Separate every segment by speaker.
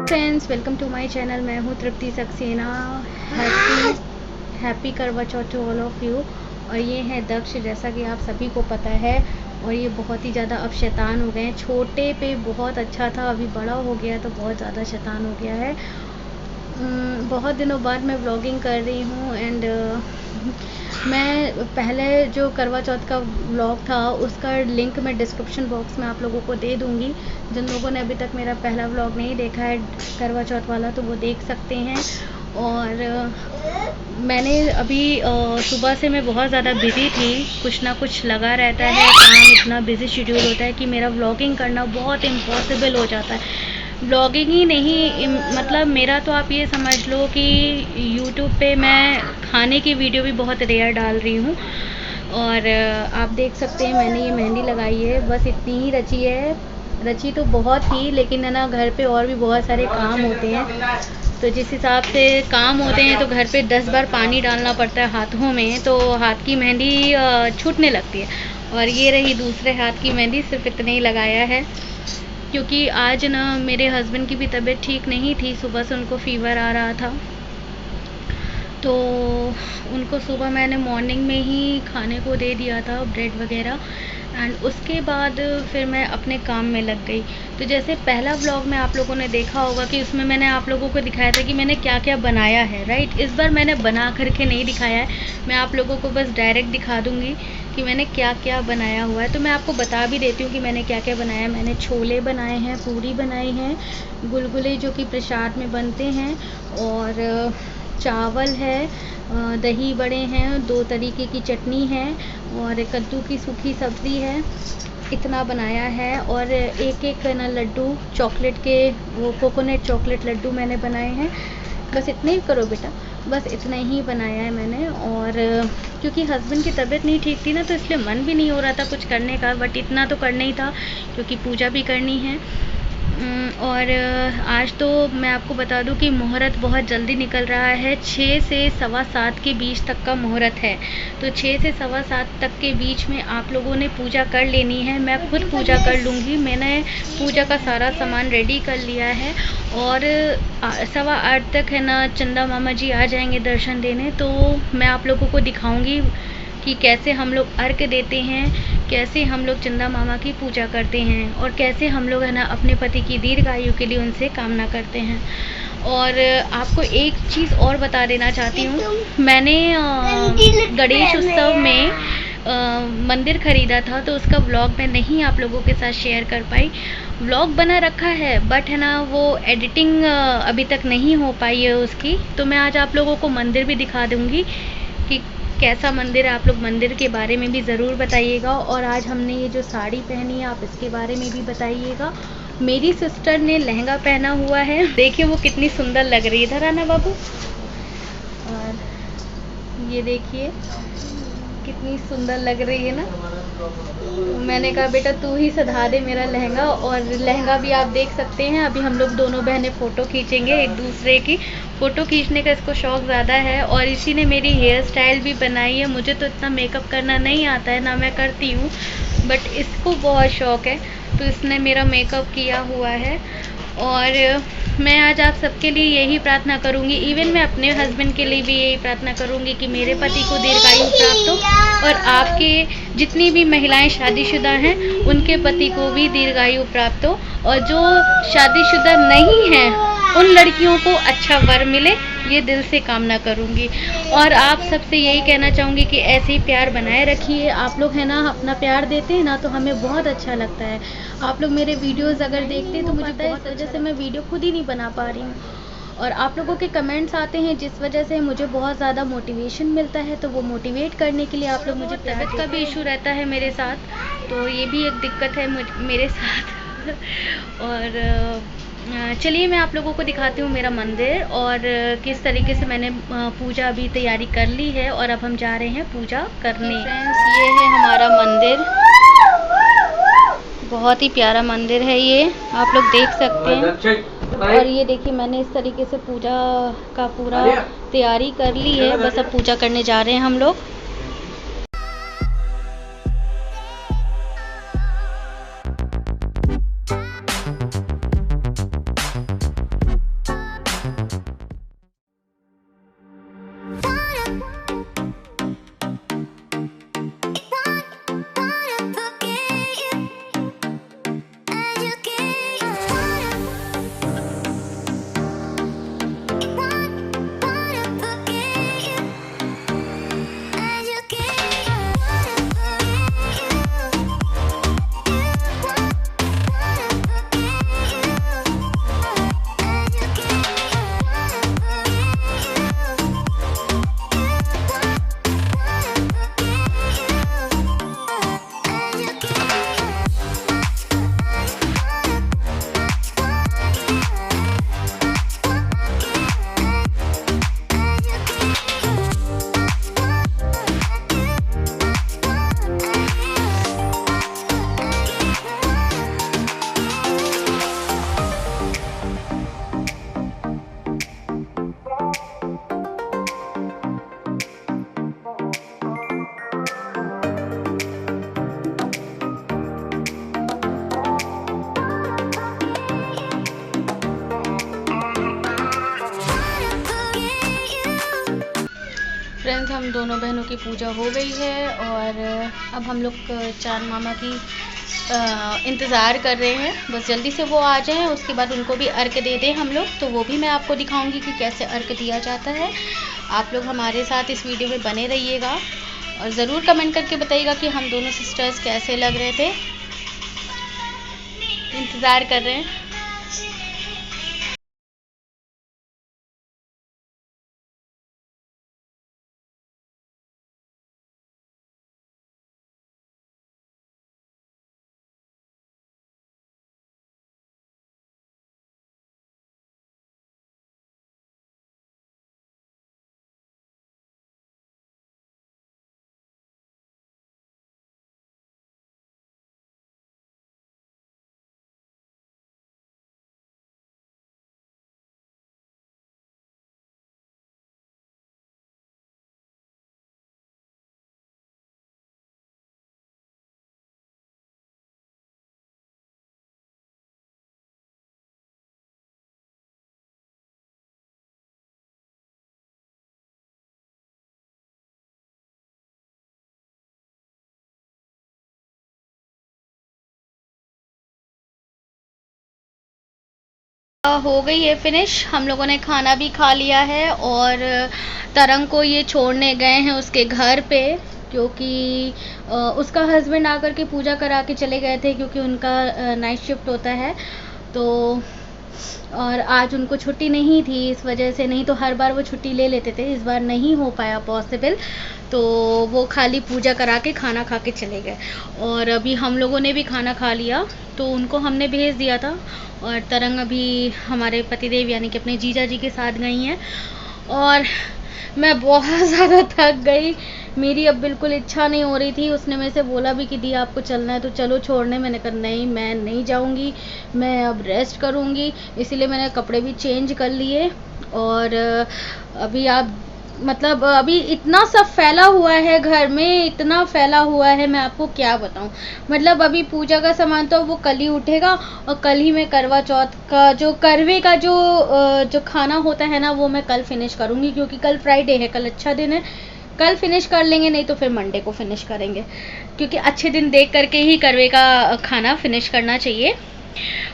Speaker 1: Friends, welcome to my channel. मैं हूँ Tripti Saxena. Happy Karva Chauth to all of you. और ये है दक्ष, जैसा कि आप सभी को पता है। और ये बहुत ही ज़्यादा अब शैतान हो गए हैं। छोटे पे बहुत अच्छा था, अभी बड़ा हो गया तो बहुत ज़्यादा शैतान हो गया है। बहुत दिनों बाद मैं व्लॉगिंग कर रही हूँ एंड मैं पहले जो करवा चौथ का व्लॉग था उसका लिंक मैं डिस्क्रिप्शन बॉक्स में आप लोगों को दे दूँगी। जिन लोगों ने अभी तक मेरा पहला व्लॉग नहीं देखा है करवा चौथ वाला तो वो देख सकते हैं। और मैंने अभी सुबह से मैं बहुत ज़्यादा बिज़ी थी, कुछ ना कुछ लगा रहता है काम, इतना बिज़ी शेड्यूल होता है कि मेरा व्लॉगिंग करना बहुत इम्पॉसिबल हो जाता है। ब्लॉगिंग ही नहीं, मतलब मेरा तो आप ये समझ लो कि यूट्यूब पे मैं खाने की वीडियो भी बहुत रेयर डाल रही हूँ। और आप देख सकते हैं मैंने ये मेहंदी लगाई है, बस इतनी ही रची है। रची तो बहुत थी लेकिन है ना, घर पे और भी बहुत सारे काम होते हैं, तो जिस हिसाब से काम होते हैं तो घर पे 10 बार पानी डालना पड़ता है हाथों में, तो हाथ की मेहंदी छूटने लगती है। और ये रही दूसरे हाथ की मेहंदी, सिर्फ इतने ही लगाया है क्योंकि आज ना मेरे हस्बैंड की भी तबीयत ठीक नहीं थी। सुबह से उनको फ़ीवर आ रहा था, तो उनको सुबह मैंने मॉर्निंग में ही खाने को दे दिया था, ब्रेड वगैरह। एंड उसके बाद फिर मैं अपने काम में लग गई। तो जैसे पहला व्लॉग में आप लोगों ने देखा होगा कि उसमें मैंने आप लोगों को दिखाया था कि मैंने क्या क्या बनाया है, राइट। इस बार मैंने बना करके नहीं दिखाया है, मैं आप लोगों को बस डायरेक्ट दिखा दूँगी कि मैंने क्या क्या बनाया हुआ है। तो मैं आपको बता भी देती हूँ कि मैंने क्या क्या बनाया है। मैंने छोले बनाए हैं, पूरी बनाई है, गुलगुले जो कि प्रसाद में बनते हैं, और चावल है, दही बड़े हैं, 2 तरीके की चटनी है, और कद्दू की सूखी सब्ज़ी है। इतना बनाया है। और एक ना लड्डू चॉकलेट के, वो कोकोनट चॉकलेट लड्डू मैंने बनाए हैं। बस इतने ही करो बेटा, बस इतना ही बनाया है मैंने। और क्योंकि हस्बैंड की तबीयत नहीं ठीक थी ना, तो इसलिए मन भी नहीं हो रहा था कुछ करने का, बट इतना तो करना ही था क्योंकि पूजा भी करनी है। और आज तो मैं आपको बता दूं कि मुहूर्त बहुत जल्दी निकल रहा है। 6 से 7:15 के बीच तक का मुहूर्त है, तो 6 से 7:15 तक के बीच में आप लोगों ने पूजा कर लेनी है। मैं खुद पूजा कर लूँगी, मैंने पूजा का सारा सामान रेडी कर लिया है। और 7:15 तक है ना, चंदा मामा जी आ जाएंगे दर्शन देने, तो मैं आप लोगों को दिखाऊंगी कि कैसे हम लोग अर्घ देते हैं, कैसे हम लोग चंदा मामा की पूजा करते हैं, और कैसे हम लोग है ना अपने पति की दीर्घायु के लिए उनसे कामना करते हैं। और आपको एक चीज़ और बता देना चाहती हूँ, मैंने गणेश उत्सव में मंदिर ख़रीदा था, तो उसका व्लॉग मैं नहीं आप लोगों के साथ शेयर कर पाई। व्लॉग बना रखा है बट है ना, वो एडिटिंग अभी तक नहीं हो पाई है उसकी। तो मैं आज आप लोगों को मंदिर भी दिखा दूँगी कि कैसा मंदिर है। आप लोग मंदिर के बारे में भी ज़रूर बताइएगा। और आज हमने ये जो साड़ी पहनी है, आप इसके बारे में भी बताइएगा। मेरी सिस्टर ने लहंगा पहना हुआ है, देखिए वो कितनी सुंदर लग रही है। इधर आना बाबू। और ये देखिए कितनी सुंदर लग रही है ना। मैंने कहा बेटा तू ही सधा दे मेरा लहंगा। और लहंगा भी आप देख सकते हैं। अभी हम लोग दोनों बहनें फ़ोटो खींचेंगे एक दूसरे की। फ़ोटो खींचने का इसको शौक़ ज़्यादा है। और इसी ने मेरी हेयर स्टाइल भी बनाई है। मुझे तो इतना मेकअप करना नहीं आता है, ना मैं करती हूँ, बट इसको बहुत शौक़ है, तो इसने मेरा मेकअप किया हुआ है। और मैं आज आप सबके लिए यही प्रार्थना करूंगी, इवन मैं अपने हस्बैंड के लिए भी यही प्रार्थना करूंगी कि मेरे पति को दीर्घायु प्राप्त हो, और आपके जितनी भी महिलाएं शादीशुदा हैं उनके पति को भी दीर्घायु प्राप्त हो, और जो शादीशुदा नहीं हैं उन लड़कियों को अच्छा वर मिले, ये दिल से कामना करूंगी। और आप सबसे यही कहना चाहूँगी कि ऐसे ही प्यार बनाए रखिए। आप लोग है ना अपना प्यार देते हैं ना, तो हमें बहुत अच्छा लगता है। आप लोग मेरे वीडियोस अगर देखते हैं तो मुझे बहुत वजह से मैं वीडियो खुद ही नहीं बना पा रही हूँ। और आप लोगों के कमेंट्स आते हैं जिस वजह से मुझे बहुत ज़्यादा मोटिवेशन मिलता है, तो वो मोटिवेट करने के लिए आप लोग मुझे तबीयत का भी इशू रहता है मेरे साथ, तो ये भी एक दिक्कत है मेरे साथ। और चलिए मैं आप लोगों को दिखाती हूँ मेरा मंदिर, और किस तरीके से मैंने पूजा अभी तैयारी कर ली है, और अब हम जा रहे हैं पूजा करने। फ्रेंड्स, ये है हमारा मंदिर, बहुत ही प्यारा मंदिर है ये, आप लोग देख सकते हैं। और ये देखिए मैंने इस तरीके से पूजा का पूरा तैयारी कर ली है, बस अब पूजा करने जा रहे हैं हम लोग। कारण से हम दोनों बहनों की पूजा हो गई है और अब हम लोग चांद मामा की इंतज़ार कर रहे हैं, बस जल्दी से वो आ जाएं, उसके बाद उनको भी अर्घ दे दें हम लोग। तो वो भी मैं आपको दिखाऊंगी कि कैसे अर्घ दिया जाता है। आप लोग हमारे साथ इस वीडियो में बने रहिएगा और ज़रूर कमेंट करके बताइएगा कि हम दोनों सिस्टर्स कैसे लग रहे थे। इंतज़ार कर रहे हैं। हो गई है फिनिश, हम लोगों ने खाना भी खा लिया है और तरंग को ये छोड़ने गए हैं उसके घर पे, क्योंकि उसका हस्बैंड आकर के पूजा करा के चले गए थे, क्योंकि उनका नाइट शिफ्ट होता है। तो और आज उनको छुट्टी नहीं थी, इस वजह से, नहीं तो हर बार वो छुट्टी ले लेते थे, इस बार नहीं हो पाया पॉसिबल, तो वो खाली पूजा करा के खाना खा के चले गए। और अभी हम लोगों ने भी खाना खा लिया, तो उनको हमने भेज दिया था और तरंग अभी हमारे पतिदेव यानी कि अपने जीजा जी के साथ गई हैं। और मैं बहुत ज़्यादा थक गई, मेरी अब बिल्कुल इच्छा नहीं हो रही थी। उसने मेरे से बोला भी कि दी आपको चलना है तो चलो छोड़ने, मैंने कहा नहीं मैं नहीं जाऊंगी, मैं अब रेस्ट करूंगी। इसीलिए मैंने कपड़े भी चेंज कर लिए और अभी आप मतलब अभी इतना सब फैला हुआ है घर में, इतना फैला हुआ है, मैं आपको क्या बताऊं। मतलब अभी पूजा का सामान तो वो कल ही उठेगा और कल ही मैं करवा चौथ का जो करवे का जो खाना होता है ना, वो मैं कल फिनिश करूंगी, क्योंकि कल फ्राइडे है, कल अच्छा दिन है, कल फिनिश कर लेंगे, नहीं तो फिर मंडे को फिनिश करेंगे, क्योंकि अच्छे दिन देख करके ही करवे का खाना फिनिश करना चाहिए।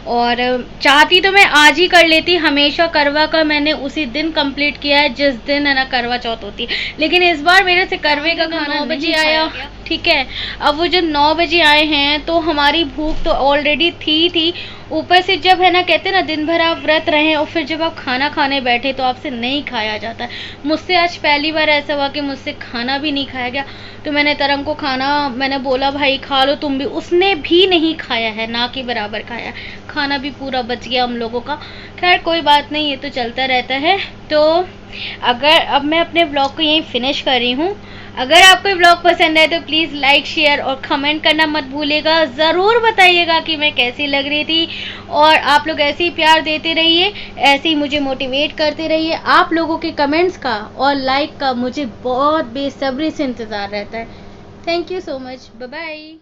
Speaker 1: और चाहती तो मैं आज ही कर लेती, हमेशा करवा का मैंने उसी दिन कंप्लीट किया है जिस दिन है ना करवा चौथ होती है, लेकिन इस बार मेरे से करवे का खाना 9 बजे आया, ठीक है। अब वो जब 9 बजे आए हैं तो हमारी भूख तो ऑलरेडी थी, ऊपर से जब है ना कहते हैं ना दिन भर आप व्रत रहे और फिर जब आप खाना खाने बैठे तो आपसे नहीं खाया जाता है। मुझसे आज पहली बार ऐसा हुआ कि मुझसे खाना भी नहीं खाया गया, तो मैंने तरंग को मैंने बोला भाई खा लो तुम भी, उसने भी नहीं खाया है, ना के बराबर खाया, खाना भी पूरा बच गया हम लोगों का। खैर कोई बात नहीं, ये तो चलता रहता है। तो अगर अब मैं अपने ब्लॉग को यहीं फिनिश कर रही हूँ। अगर आपको ब्लॉग पसंद है तो प्लीज़ लाइक शेयर और कमेंट करना मत भूलिएगा, ज़रूर बताइएगा कि मैं कैसी लग रही थी। और आप लोग ऐसे ही प्यार देते रहिए, ऐसे ही मुझे मोटिवेट करते रहिए। आप लोगों के कमेंट्स का और लाइक का मुझे बहुत बेसब्री से इंतज़ार रहता है। Thank you so much, bye bye.